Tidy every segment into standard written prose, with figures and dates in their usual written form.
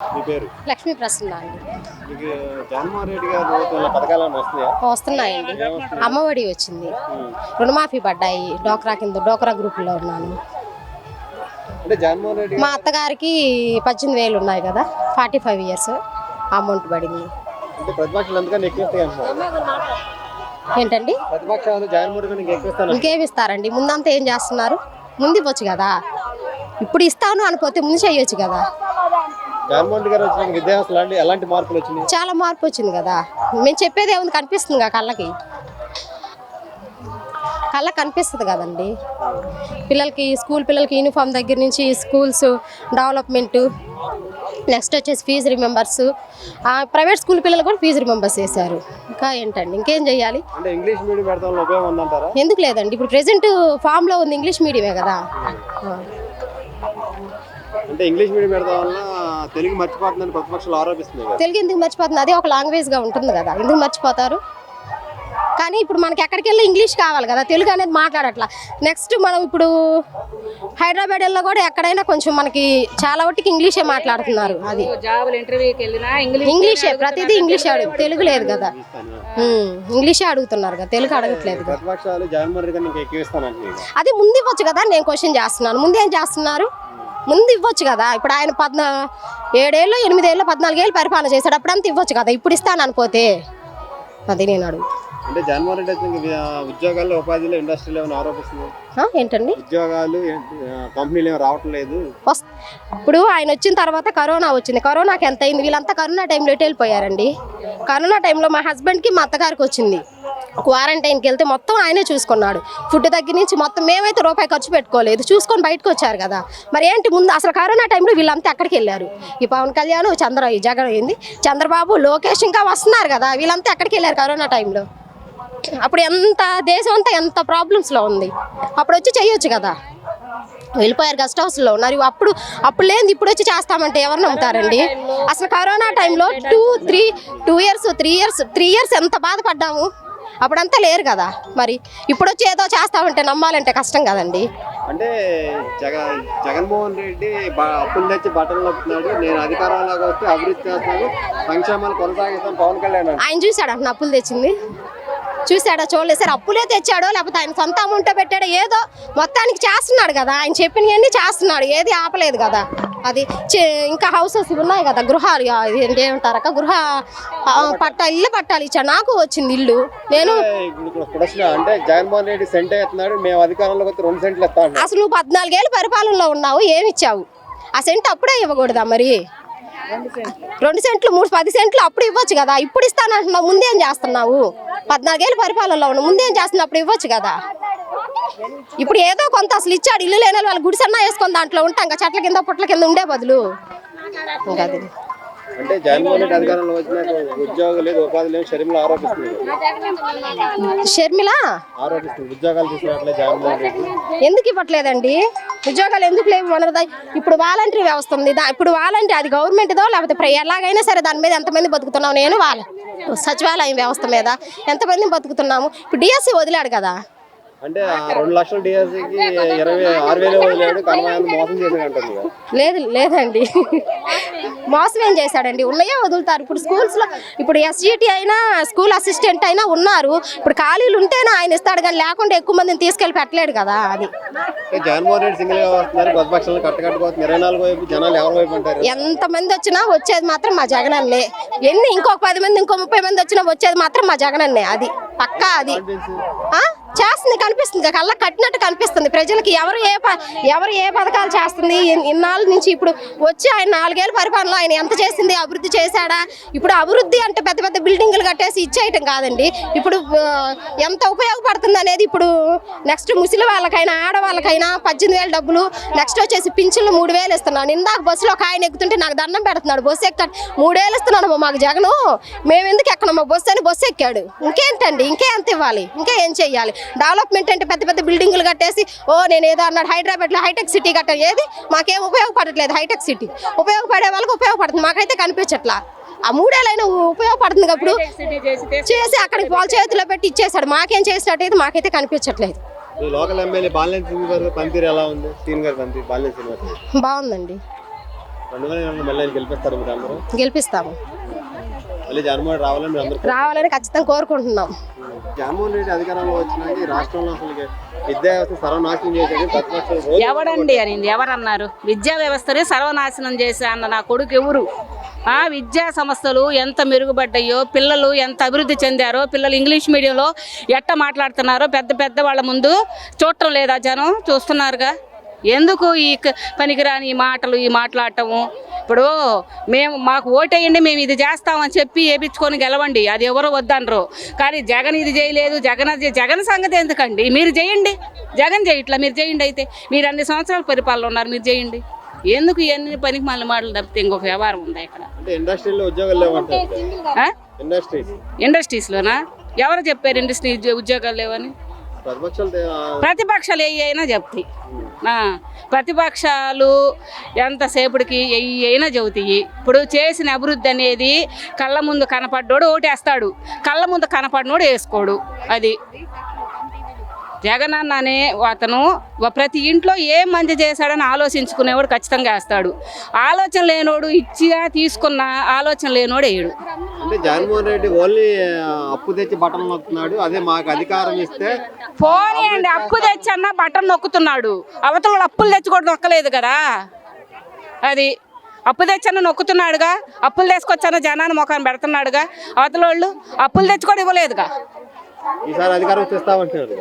మీ పేరు? లక్ష్మీ ప్రసన్న అండి. మీకు జగన్మోహన్ రెడ్డి గారు ప్రభుత్వంలో పథకాలు వస్తున్నాయా? వస్తున్నాయండి. అమ్మఒడి వచ్చింది, రుణమాఫీ పడ్డాయి. డోక్రా కింద డోక్రా గ్రూపులో ఉన్నాను. అంటే జగన్మోహన్ రెడ్డి మా అత్తగారికి 18,000 ఉన్నాయి కదా, 45 years అమౌంట్ పడింది. అంటే ప్రతిపక్షాలు ఎందుకని ఎక్కువ ఇస్తాయి అంటున్నారు. ఏంటండి? ప్రతిపక్షాలు జగన్మోహన్ రెడ్డి గారికి ఎక్కువ ఇస్తాను. ఇంకేమి ఇస్తారండి? ముందంతా ఏం చేస్తున్నారు? ముందు ఇవ్వచ్చు కదా. ఇప్పుడు ఇస్తాను అనిపోతే ముందు చేయొచ్చు కదా. జగన్మోహన్ రెడ్డి గారు వచ్చిన విద్యాసంస్థలు అంటే ఎలాంటి మార్పులు వచ్చినాయి? చాలా మార్పు వచ్చింది కదా. మేము చెప్పేది ఏముంది, కనిపిస్తుంది కదా కళ్ళకి కనిపిస్తుంది కదండి. పిల్లలకి స్కూల్ పిల్లలకి యూనిఫామ్ దగ్గర నుంచి స్కూల్స్ డెవలప్మెంటు, నెక్స్ట్ వచ్చేసి ఫీజు రిమెంబర్స్. ప్రైవేట్ స్కూల్ పిల్లలు కూడా ఫీజు రిమెంబర్స్ చేశారు. ఇంకా ఏంటండి, ఇంకేం చేయాలి? అంటే ఇంగ్లీష్ మీడియం పెడతాం వల్ల ఉపయోగం ఉందంటారా? ఎందుకు లేదండి, ఇప్పుడు ప్రెసెంట్ ఫామ్లో ఉంది ఇంగ్లీష్ మీడియమే కదా. అంటే ఇంగ్లీష్ మీడియం పెడతాం వల్ల తెలుగు మర్చిపోతుందని ప్రతిపక్షాలు ఆరోపిస్తున్నాయి. తెలుగు ఎందుకు మర్చిపోతుంది? అదే ఒక లాంగ్వేజ్గా ఉంటుంది కదా, ఎందుకు మర్చిపోతారు? కానీ ఇప్పుడు మనకి ఎక్కడికి వెళ్ళి ఇంగ్లీష్ కావాలి కదా, తెలుగు అనేది మాట్లాడట్లా. నెక్స్ట్ మనం ఇప్పుడు హైదరాబాద్లో కూడా ఎక్కడైనా కొంచెం మనకి చాలా వరకు ఇంగ్లీషే మాట్లాడుతున్నారు. అది ఇంగ్లీషే, ప్రతిదీ ఇంగ్లీషే తెలుగు లేదు కదా. ఇంగ్లీషే అడుగుతున్నారు కదా, తెలుగు అడగట్లేదు. అది ముందు ఇవ్వచ్చు కదా. నేను క్వశ్చన్ చేస్తున్నాను, ముందు ఏం చేస్తున్నారు? ముందు ఇవ్వచ్చు కదా. ఇప్పుడు ఆయన 7 ఏళ్ళు 8 ఏళ్ళు 14 ఏళ్ళు పరిపాలన చేశాడు, అప్పుడంతా ఇవ్వచ్చు కదా. ఇప్పుడు ఇస్తాను అనిపోతే అది నేను అడుగు. అంటే జగన్మోహన్ రెడ్డి ఉద్యోగాల్లో ఉపాధిలో ఇండస్ట్రీలో ఏమైనా ఆరోపిస్తుంది ఏంటండి? ఉద్యోగాలు కంపెనీలు ఏమి రావటం లేదు. ఇప్పుడు ఆయన వచ్చిన తర్వాత కరోనా వచ్చింది. కరోనాకి ఎంత అయింది? వీళ్ళంతా కరోనా టైంలో ఎటు వెళ్ళిపోయారండి. కరోనా టైంలో మా హస్బెండ్కి మా అత్తగారికి వచ్చింది. క్వారంటైన్కి వెళ్తే మొత్తం ఆయనే చూసుకున్నాడు. ఫుడ్ దగ్గర నుంచి మొత్తం. మేమైతే రూపాయి ఖర్చు పెట్టుకోలేదు, చూసుకొని బయటకు వచ్చారు కదా. మరి ఏంటి ముందు అసలు కరోనా టైంలో వీళ్ళంతా ఎక్కడికి వెళ్ళారు? ఈ పవన్ కళ్యాణ్, జగన్ అయింది, చంద్రబాబు, లోకేష్ ఇంకా వస్తున్నారు కదా. వీళ్ళంతా ఎక్కడికి వెళ్ళారు కరోనా టైంలో? అప్పుడు ఎంత దేశం అంతా ఎంత ప్రాబ్లమ్స్లో ఉంది. అప్పుడు వచ్చి చేయొచ్చు కదా. వెళ్ళిపోయారు, గెస్ట్ హౌస్లో ఉన్నారు. అప్పుడు లేని ఇప్పుడు వచ్చి చేస్తామంటే ఎవరు నమ్ముతారండి? అసలు కరోనా టైంలో 3 years ఎంత బాధపడ్డాము. అప్పుడంతా లేరు కదా. మరి ఇప్పుడు వచ్చి ఏదో చేస్తామంటే నమ్మాలంటే కష్టం కదండి. అంటే జగన్మోహన్ రెడ్డి అప్పులు తెచ్చి బట్టలు నొప్పుతున్నాడు, నేను అధికారంలోకి వస్తే అభివృద్ధి చేస్తాను, సంక్షేమాలు కొనసాగిస్తాను పవన్ కళ్యాణ్. ఆయన చూశాడు అంటున్నా అప్పులు తెచ్చింది? చూశాడా? చూడలేదు సార్. అప్పులే తెచ్చాడో లేకపోతే ఆయన సొంత అమౌంట్ పెట్టాడో ఏదో మొత్తానికి చేస్తున్నాడు కదా. ఆయన చెప్పినవన్నీ చేస్తున్నాడు, ఏది ఆపలేదు కదా. అది ఇంకా హౌసెస్ ఉన్నాయి కదా, గృహాలు ఏమంటారక, గృహ ఇల్లు పట్టాలి ఇచ్చాడు. నాకు వచ్చింది ఇల్లు. నేను అంటే జగన్మోహన్ రెడ్డి సెంట్ అవుతున్నాడు, మేము అధికారంలోకి వస్తే 2 సెంట్లు ఇస్తాం. అసలు నువ్వు 14 ఏళ్ళు పరిపాలనలో ఉన్నావు, ఏమి ఇచ్చావు? ఆ సెంట్ అప్పుడే ఇవ్వకూడదా? మరి 2 సెంట్లు 10 సెంట్లు అప్పుడు ఇవ్వచ్చు కదా. ఇప్పుడు ఇస్తానంటున్నావు, ముందేం చేస్తున్నావు? 14 ఏళ్ళు పరిపాలనలో ఉన్నావు, ముందేం చేస్తున్నావు? అప్పుడు ఇవ్వచ్చు కదా. ఇప్పుడు ఏదో కొంత అసలు ఇచ్చాడు. ఇల్లు లేని వాళ్ళు గుడిసన్నా వేసుకొని దాంట్లో ఉంటాం కదా, చెట్ల కింద పుట్ల కింద ఉండే బదులు. ఇంకా అది అంటే జగన్మోహన్ రెడ్డి అధికారంలో వచ్చిన ఉద్యోగం లేదు, ఉపాధి లేదు, షర్మిల ఆరోపిస్తుంది. షర్మిల ఆరోపిస్తుంది ఉద్యోగాలు తీసుకున్నట్లే జగన్మోహన్ రెడ్డి. ఎందుకు ఇవ్వట్లేదండి? ఉద్యోగాలు ఎందుకు లేవు? మనదా ఇప్పుడు వాలంటరీ వ్యవస్థ ఉంది. ఇప్పుడు వాలంటరీ అది గవర్నమెంట్దో లేకపోతే ఎలాగైనా సరే దాని మీద ఎంతమంది బతుకుతున్నాం? నేను సచివాలయం వ్యవస్థ మీద ఎంతమంది బతుకుతున్నాము? ఇప్పుడు డిఎస్సి వదిలాడు కదా. అంటే 2 లక్షల డిఎస్సికి 26,000 వదిలాడు, కనవాయని మోసం చేశాడంటుంది. లేదండి, మోసం ఏం చేశాడండి? ఉన్నాయో వదులుతారు. ఇప్పుడు స్కూల్స్లో ఇప్పుడు ఎస్జిటి అయినా స్కూల్ అసిస్టెంట్ అయినా ఉన్నారు. ఇప్పుడు ఖాళీలు ఉంటేనే ఆయన ఇస్తాడు, కానీ లేకుండా ఎక్కువ మందిని తీసుకెళ్ళి పెట్టలేడు కదా. అది జగన్మోహన్ రెడ్డి సింగిల్ గా వస్తున్నారు, ప్రతిపక్షాలను కట్టకట్టుకోవచ్చు. 24 వైపు జనాలు ఎవరి వైపు అంటారు? ఎంతమంది వచ్చినా వచ్చేది మాత్రం మా జగనన్నే. ఇంకొక 10 మంది ఇంకో 30 మంది వచ్చినా వచ్చేది మాత్రం మా జగనన్నే. అది పక్కా. అది చేస్తుంది, కనిపిస్తుంది, కళ్ళ కట్టినట్టు కనిపిస్తుంది ప్రజలకి. ఎవరు ఏ పథకాలు చేస్తుంది ఇన్నాళ్ళ నుంచి. ఇప్పుడు వచ్చి ఆయన 4 ఏళ్ళ పరిపాలనలో ఆయన ఎంత చేసింది? అభివృద్ధి చేశాడా? ఇప్పుడు అభివృద్ధి అంటే పెద్ద పెద్ద బిల్డింగులు కట్టేసి ఇచ్చేయటం కాదండి. ఇప్పుడు ఎంత ఉపయోగపడుతుంది అనేది ఇప్పుడు నెక్స్ట్ ముసలి వాళ్ళకైనా ఆడవాళ్ళకైనా 18,000 డబ్బులు, నెక్స్ట్ వచ్చేసి పింఛన్లు 3,000 ఇస్తున్నాను. ఇందాక బస్సులో ఒక ఆయన ఎక్కుతుంటే నాకు దండం పెడుతున్నాడు, బస్సు ఎక్కాడు. 3 ఏళ్ళు ఇస్తున్నాను మాకు జగను, మేము ఎందుకు ఎక్కడమ్మా బస్సు అని బస్సు ఎక్కాడు. ఇంకేంటండి, ఇంకే ఎంత ఇవ్వాలి? ఇంకా ఏం చెయ్యాలి? డెవలప్మెంట్ అంటే పెద్ద పెద్ద బిల్డింగులు కట్టేసి నేను ఏదో అన్నాడు. హైదరాబాద్లో హైటెక్ సిటీ కట్టారు, ఏది మాకేం ఉపయోగపడట్లేదు. హైటెక్ సిటీ ఉపయోగపడే వాళ్ళకి ఉపయోగపడుతుంది, మాకైతే కనిపించట్లా. ఆ 3 ఏళ్ళైనా ఉపయోగపడుతుంది. అప్పుడు చేసి అక్కడికి వాళ్ళ చేతిలో పెట్టి ఇచ్చేసాడు, మాకేం చేసినట్టయితే మాకైతే కనిపించట్లేదు. లోకల్ ఎమ్మెల్యే బాలినేని శ్రీనివాస్ గారి పనితీరు ఎలా ఉంది? శ్రీనివాస్ గారి పనితీరు బాలినేని శ్రీనివాస్ బాగుందండి. 2024 మళ్ళీ ఆయన గెలిపిస్తారు మీరు అందరూ? గెలిపిస్తాము, మళ్ళీ జగన్మోహన్ రెడ్డి రావాలని మీరు అందరూ రావాలని ఖచ్చితంగా కోరుకుంటున్నాం. జగన్మోహన్ రెడ్డి అధికారంలో వచ్చినాక ఈ రాష్ట్రంలో అసలు విద్యా వ్యవస్థ సర్వనాశనం చేసేది ప్రతిపక్షాలు రోజు ఎవడండి అనింది? ఎవరన్నారు విద్యా వ్యవస్థని సర్వనాశనం చేసే అన్న నా కొడుకు ఎవరు? విద్యా సంస్థలు ఎంత మెరుగుపడ్డాయో, పిల్లలు ఎంత అభివృద్ధి చెందారో, పిల్లలు ఇంగ్లీష్ మీడియంలో ఎట్ట మాట్లాడుతున్నారో పెద్ద పెద్ద వాళ్ళ ముందు చూడటం లేదా? జనం చూస్తున్నారుగా. ఎందుకు ఈ పనికిరాని ఈ మాటలు, ఈ మాట్లాడటము? ఇప్పుడు మాకు ఓటేయండి, మేము ఇది చేస్తామని చెప్పి వేయించుకొని గెలవండి, అది ఎవరో వద్దనరు. కానీ జగన్ ఇది చేయలేదు, జగన్ సంగతి ఎందుకండి? మీరు చేయండి, జగన్ చేయట్లా, మీరు చేయండి. అయితే మీరు అన్ని సంవత్సరాల పరిపాలన ఉన్నారు, మీరు చేయండి. ఎందుకు ఇవన్నీ పనికి మళ్ళీ మాటలు తప్పితే ఇంకొక వ్యవహారం ఉందా ఇక్కడ? ఇండస్ట్రీలో ఉద్యోగాలు లేవంటారు. ఇండస్ట్రీస్లోనా? ఎవరు చెప్పారు ఇండస్ట్రీ ఉద్యోగాలు లేవని? ప్రతిపక్షాలు అయినా చెప్తాయి. ప్రతిపక్షాలు ఎంతసేపటికి అయినా చెబుతాయి. ఇప్పుడు చేసిన అభివృద్ధి అనేది కళ్ళ ముందు కనపడ్డోడు ఓటేస్తాడు, కళ్ళ ముందు కనపడినోడు వేసుకోడు. అది జగన్ అన్ననే అతను ప్రతి ఇంట్లో ఏం మంచి చేశాడని ఆలోచించుకునేవాడు ఖచ్చితంగా వేస్తాడు. ఆలోచన లేనోడు ఇచ్చినా తీసుకున్న ఆలోచన లేనోడు వేయడు. అంటే జగన్మోహన్ రెడ్డి ఓన్లీ అప్పు తెచ్చి బటన్ నొక్కుతున్నాడు, అదే మాకు అధికారం ఇస్తే పోనీ అండి, అప్పు తెచ్చి అన్న బటన్ నొక్కుతున్నాడు. అవతల అప్పులు తెచ్చి కూడా నొక్కలేదు కదా. అది అప్పు తెచ్చన్న నొక్కుతున్నాడుగా, అప్పులు తీసుకొచ్చన్న జనాన్ని ముఖాన్ని పెడుతున్నాడుగా. అవతల వాళ్ళు అప్పులు తెచ్చి కూడా ఇవ్వలేదుగా. ఈసారి అధికారం తెస్తామంటున్నారు.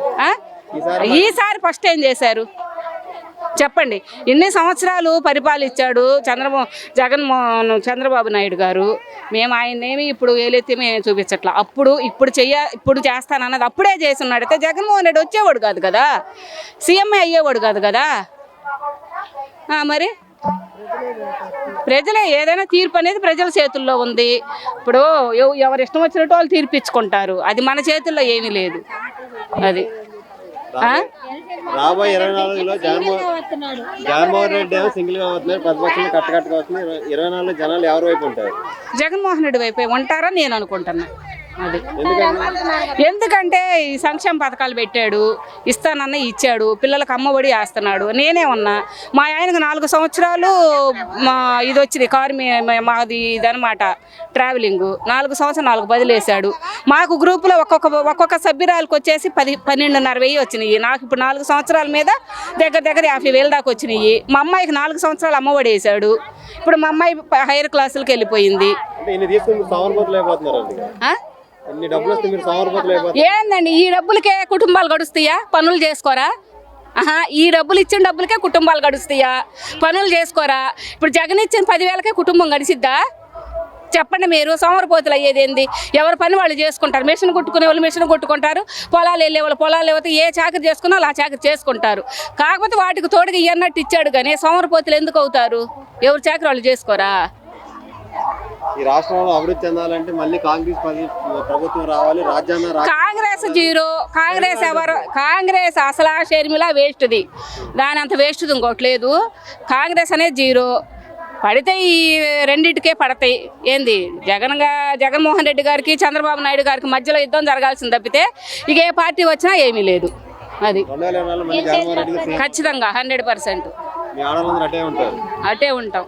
ఈసారి ఫస్ట్ ఏం చెప్పండి? ఇన్ని సంవత్సరాలు పరిపాలించాడు చంద్రబాబు నాయుడు గారు. మేము ఆయన్నేమి ఇప్పుడు ఏలైతే మేము చూపించట్లా. ఇప్పుడు చేస్తానన్నది అప్పుడే చేసి ఉన్నాడైతే జగన్మోహన్ రెడ్డి వచ్చేవాడు కాదు కదా, సీఎంఏ అయ్యేవాడు కాదు కదా. మరి ప్రజలే ఏదైనా తీర్పు అనేది ప్రజల చేతుల్లో ఉంది. ఇప్పుడు ఎవరు ఇష్టం వచ్చినట్టు వాళ్ళు తీర్పిచ్చుకుంటారు, అది మన చేతుల్లో ఏమీ లేదు. అది రాబోయే 24లో జగన్మోహన్ రెడ్డి ఏమో సింగిల్ గా అవుతున్నారు, ప్రతిపక్షంలో కట్టకట్టుగా అవుతున్నారు. 24లో జనాలు ఎవరి వైపు ఉంటారు? జగన్మోహన్ రెడ్డి వైపు ఉంటారని నేను అనుకుంటున్నా. అది ఎందుకంటే ఈ సంక్షేమ పథకాలు పెట్టాడు, ఇస్తానన్న ఇచ్చాడు, పిల్లలకు అమ్మఒడి వేస్తున్నాడు. నేనే ఉన్నా, మా ఆయనకు 4 సంవత్సరాలు ఇది వచ్చింది కారు, మాది ఇదనమాట ట్రావెలింగ్. 4 సంవత్సరాలు 4 బదిలేశాడు. మాకు గ్రూపులో ఒక్కొక్క సభ్యురాలకు వచ్చేసి 12,500 వచ్చినాయి. నాకు ఇప్పుడు 4 సంవత్సరాల మీద దగ్గర 50,000 దాకా వచ్చినాయి. మా అమ్మాయికి 4 సంవత్సరాలు అమ్మఒడి వేశాడు. ఇప్పుడు మా అమ్మాయి హైయర్ క్లాసులకు వెళ్ళిపోయింది. ఏందండి ఈ డబ్బులకే కుటుంబాలు గడుస్తాయా? పనులు చేసుకోరా? ఈ డబ్బులు ఇచ్చిన డబ్బులకే కుటుంబాలు గడుస్తాయా? పనులు చేసుకోరా? ఇప్పుడు జగన్ ఇచ్చిన 10,000కే కుటుంబం గడిచిద్దా? చెప్పండి మీరు. సోమరపోతులు అయ్యేది ఏంది? ఎవరి పని వాళ్ళు చేసుకుంటారు. మిషన్ కుట్టుకునే వాళ్ళు మిషన్ కుట్టుకుంటారు, పొలాలు వెళ్ళే వాళ్ళు పొలాలు లేకపోతే ఏ చాకరీ చేసుకున్నా వాళ్ళు ఆ చాకరీ చేసుకుంటారు. కాకపోతే వాటికి తోడుగా ఇయ్యన్నట్టు ఇచ్చాడు కానీ సోమరపోతులు ఎందుకు అవుతారు? ఎవరు చాకరీ వాళ్ళు చేసుకోరా? ఈ రాష్ట్రంలో అభివృద్ధి చెందాలంటే మళ్ళీ కాంగ్రెస్ ప్రభుత్వం రావాలి. కాంగ్రెస్ జీరో. కాంగ్రెస్ అసలు షర్మిల వేస్ట్ది, దాని అంత వేస్ట్ది ఇంకోటి లేదు. కాంగ్రెస్ అనేది జీరో. పడితే ఈ రెండింటికే పడతాయి. ఏంది జగన్మోహన్ రెడ్డి గారికి చంద్రబాబు నాయుడు గారికి మధ్యలో యుద్ధం జరగాల్సింది తప్పితే ఇక ఏ పార్టీ వచ్చినా ఏమీ లేదు. అది ఖచ్చితంగా 100% అటే ఉంటాం.